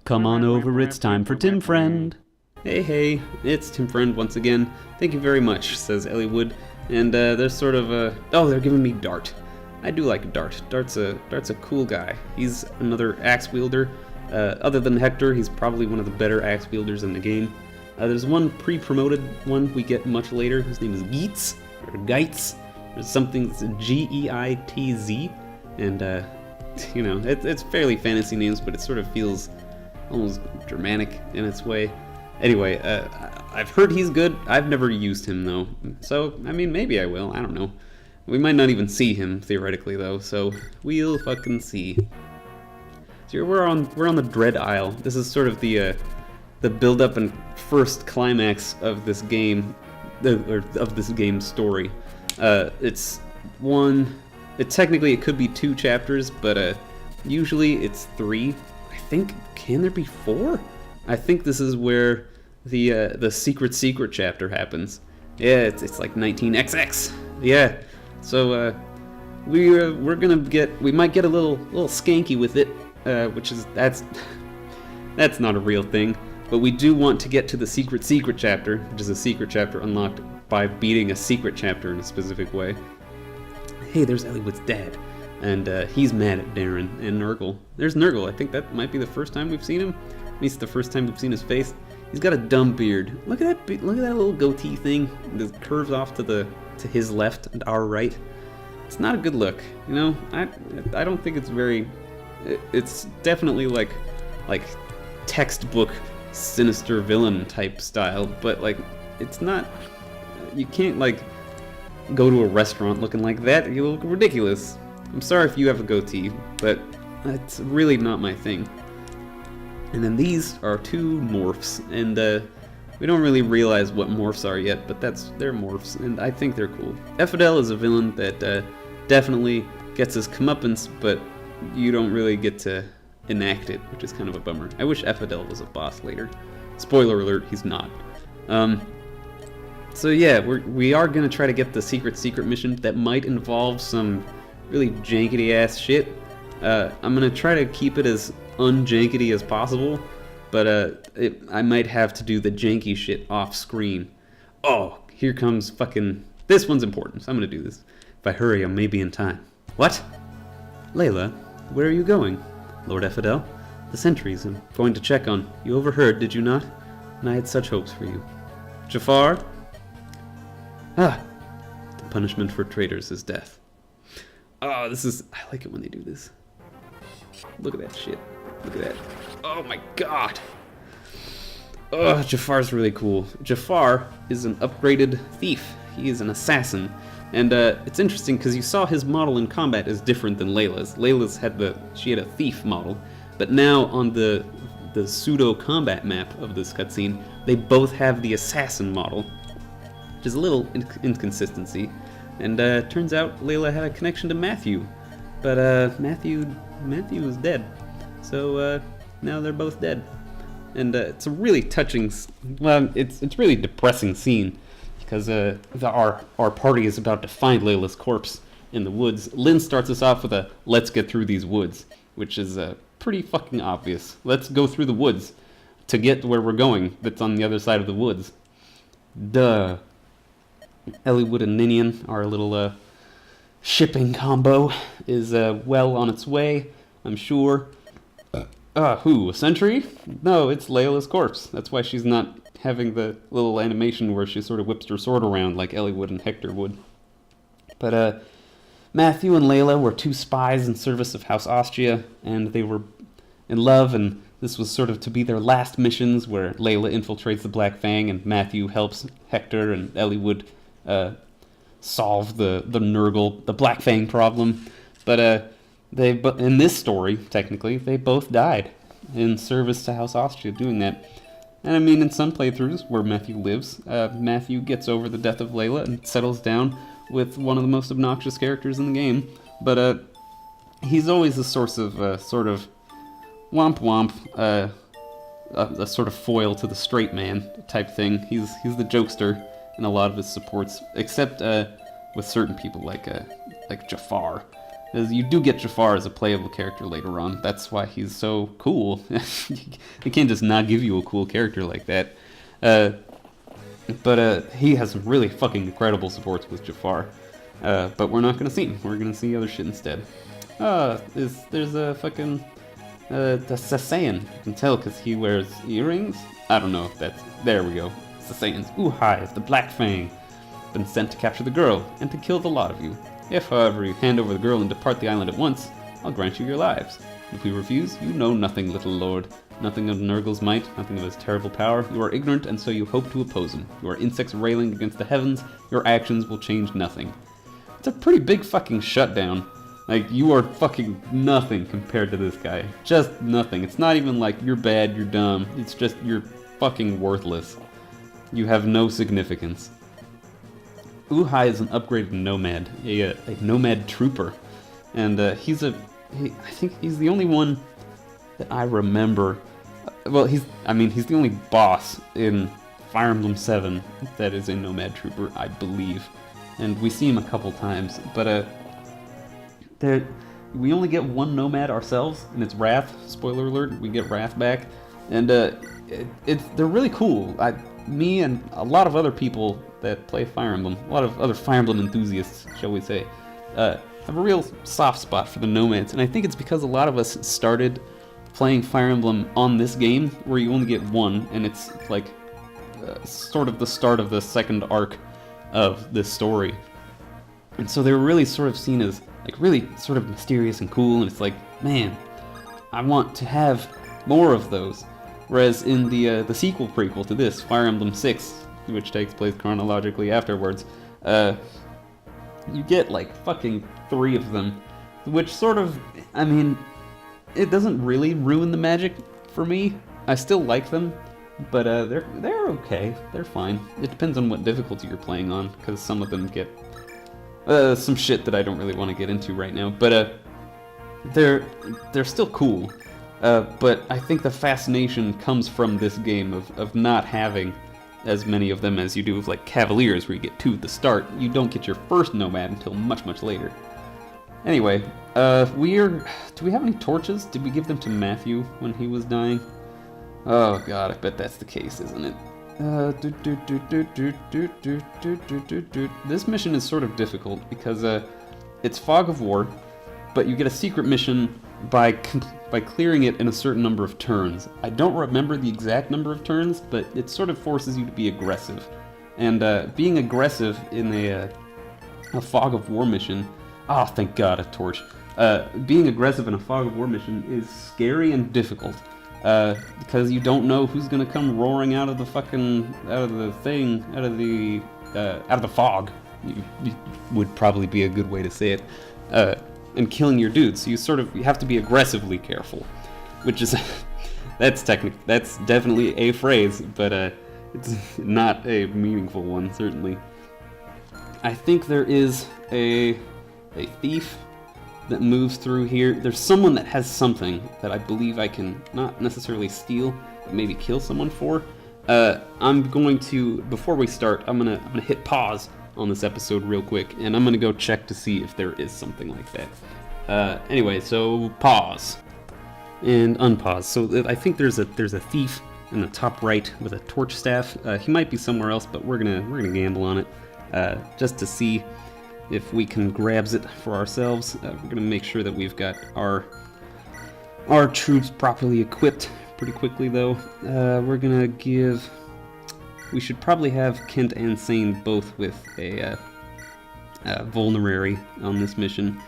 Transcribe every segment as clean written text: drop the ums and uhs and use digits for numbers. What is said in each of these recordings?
Come on over, it's time for Tim Friend. Hey, it's Tim Friend once again. Thank you very much, says Ellie Wood. And there's sort of a... Oh, they're giving me Dart. I do like Dart. Dart's a cool guy. He's another axe wielder. Other than Hector, he's probably one of the better axe wielders in the game. There's one pre-promoted one we get much later. His name is Geitz, or Geitz. There's something that's Geitz. And, you know, it's fairly fantasy names, but it sort of feels almost Germanic in its way. Anyway, I've heard he's good. I've never used him, though. So, I mean, maybe I will. I don't know. We might not even see him, theoretically, though, so we'll fucking see. So we're on the Dread Isle. This is sort of the build-up and first climax of this game, or of this game's story. Technically it could be 2 chapters, but usually it's 3. I think, can there be 4? I think this is where the secret chapter happens. Yeah, it's like 19XX. Yeah. So we might get a little skanky with it, which is that's not a real thing. But we do want to get to the secret chapter, which is a secret chapter unlocked by beating a secret chapter in a specific way. Hey, there's Elliott's dad, and he's mad at Darren and Nurgle. There's Nurgle. I think that might be the first time we've seen him. At least the first time we've seen his face. He's got a dumb beard. Look at that little goatee thing that curves off to his left and our right. It's not a good look, you know. I don't think it's very. It's definitely like textbook sinister villain type style, but like it's not. You can't like go to a restaurant looking like that. You look ridiculous. I'm sorry if you have a goatee, but it's really not my thing. And then these are 2 morphs, and we don't really realize what morphs are yet, but they're morphs, and I think they're cool. Ephidel is a villain that definitely gets his comeuppance, but you don't really get to enact it, which is kind of a bummer. I wish Ephidel was a boss later. Spoiler alert, he's not. So yeah, we are gonna try to get the secret mission that might involve some really jankety ass shit. I'm gonna try to keep it as unjankety as possible, but I might have to do the janky shit off screen. Oh, here comes fucking... This one's important, so I'm gonna do this. If I hurry, I may be in time. What? Layla, where are you going? Lord Ephidel, the sentries I'm going to check on. You overheard, did you not? And I had such hopes for you. Jafar? Ah, the punishment for traitors is death. Oh, I like it when they do this. Look at that shit. Look at that. Oh my god. Oh, Jafar's really cool. Jafar is an upgraded thief. He is an assassin. And it's interesting because you saw his model in combat is different than Layla's. Layla's had a thief model, but now on the pseudo combat map of this cutscene, they both have the assassin model, which is a little inconsistency. And turns out Layla had a connection to Matthew, but Matthew is dead. So now they're both dead, and it's a really touching. Well, it's really depressing scene. Because our party is about to find Layla's corpse in the woods. Lynn starts us off with a "let's get through these woods," which is pretty fucking obvious. Let's go through the woods to get to where we're going. That's on the other side of the woods. Duh. Elliewood and Ninian, our little shipping combo, is well on its way, I'm sure. Who? A sentry? No, it's Layla's corpse. That's why she's not having the little animation where she sort of whips her sword around like Ellie would and Hector would. But Matthew and Layla were 2 spies in service of House Austria, and they were in love, and this was sort of to be their last missions where Layla infiltrates the Black Fang and Matthew helps Hector and Ellie would solve the Nurgle, the Black Fang problem. But in this story, technically, they both died in service to House Austria doing that. And I mean, in some playthroughs where Matthew lives, Matthew gets over the death of Layla and settles down with one of the most obnoxious characters in the game. But he's always a source of sort of womp womp, a sort of foil to the straight man type thing. He's the jokester in a lot of his supports, except with certain people like Jafar. Because you do get Jafar as a playable character later on. That's why he's so cool. They can't just not give you a cool character like that. But he has some really fucking incredible supports with Jafar. But we're not gonna see him. We're gonna see other shit instead. There's a fucking the Sasayan. You can tell because he wears earrings. I don't know if that's... There we go. Sasayan's Uhai, the Black Fang. Been sent to capture the girl and to kill the lot of you. If, however, you hand over the girl and depart the island at once, I'll grant you your lives. If we refuse, you know nothing, little lord. Nothing of Nurgle's might, nothing of his terrible power. You are ignorant, and so you hope to oppose him. You are insects railing against the heavens. Your actions will change nothing. It's a pretty big fucking shutdown. Like, you are fucking nothing compared to this guy. Just nothing. It's not even like you're bad, you're dumb. It's just you're fucking worthless. You have no significance. Uhai is an upgraded nomad, a nomad trooper, and I think he's the only one that I remember. Well, he's the only boss in Fire Emblem 7 that is a nomad trooper, I believe, and we see him a couple times. But we only get one nomad ourselves, and it's Wrath. Spoiler alert: we get Wrath back, and they're really cool. Me and a lot of other people that play Fire Emblem, a lot of other Fire Emblem enthusiasts, shall we say, have a real soft spot for the Nomads, and I think it's because a lot of us started playing Fire Emblem on this game, where you only get one, and it's like sort of the start of the second arc of this story. And so they were really sort of seen as like really sort of mysterious and cool, and it's like, man, I want to have more of those. Whereas in the sequel prequel to this, Fire Emblem 6, which takes place chronologically afterwards, you get like fucking 3 of them, which sort of, I mean, it doesn't really ruin the magic for me. I still like them, but they're okay. They're fine. It depends on what difficulty you're playing on, because some of them get some shit that I don't really want to get into right now. But they're still cool. But I think the fascination comes from this game of not having as many of them as you do with like Cavaliers, where you get 2 at the start. You don't get your first Nomad until much, much later. Anyway, do we have any torches? Did we give them to Matthew when he was dying? Oh god, I bet that's the case, isn't it? This mission is sort of difficult because it's Fog of War, but you get a secret mission by clearing it in a certain number of turns. I don't remember the exact number of turns, but it sort of forces you to be aggressive. And being aggressive in a Fog of War mission... Oh, thank god, a torch. Being aggressive in a Fog of War mission is scary and difficult. Because you don't know who's gonna come roaring out of the fucking... out of the fog. You would probably be a good way to say it. And killing your dudes, so you have to be aggressively careful, which is that's definitely a phrase, but it's not a meaningful one, certainly. I think there is a thief that moves through here. There's someone that has something that I believe I can not necessarily steal, but maybe kill someone for. I'm going to, before we start, I'm gonna hit pause on this episode real quick, and I'm gonna go check to see if there is something like that. Anyway, so pause and unpause. So I think there's a thief in the top right with a torch staff. He might be somewhere else, but we're gonna gamble on it just to see if we can grabs it for ourselves. We're gonna make sure that we've got our troops properly equipped pretty quickly, though. We're gonna give. We should probably have Kent and Sane both with a vulnerary on this mission,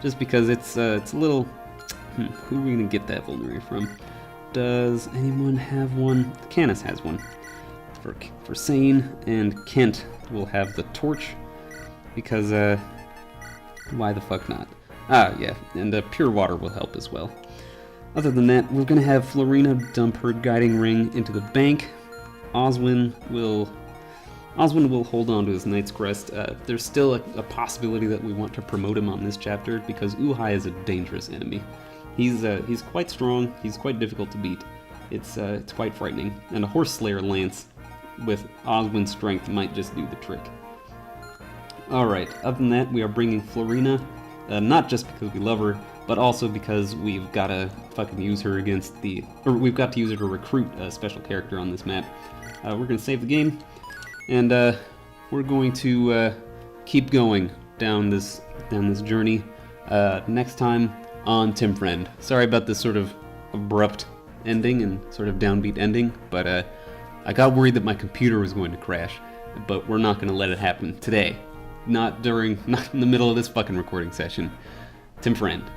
just because it's a little... who are we going to get that vulnerary from? Does anyone have one? Canis has one. For Sane, and Kent will have the torch, because why the fuck not? Ah, yeah, and pure water will help as well. Other than that, we're going to have Florina dump her guiding ring into the bank. Oswin will hold on to his Knight's Crest. There's still a possibility that we want to promote him on this chapter, because Uhai is a dangerous enemy. He's quite strong, he's quite difficult to beat. It's quite frightening, and a Horse Slayer Lance with Oswin's strength might just do the trick. Alright, other than that, we are bringing Florina not just because we love her, but also because we've got to fucking use her we've got to use her to recruit a special character on this map. We're gonna save the game, and we're going to keep going down this journey. Next time on Tim Friend. Sorry about this sort of abrupt ending and sort of downbeat ending, but I got worried that my computer was going to crash. But we're not going to let it happen today. Not in the middle of this fucking recording session. Tim Friend.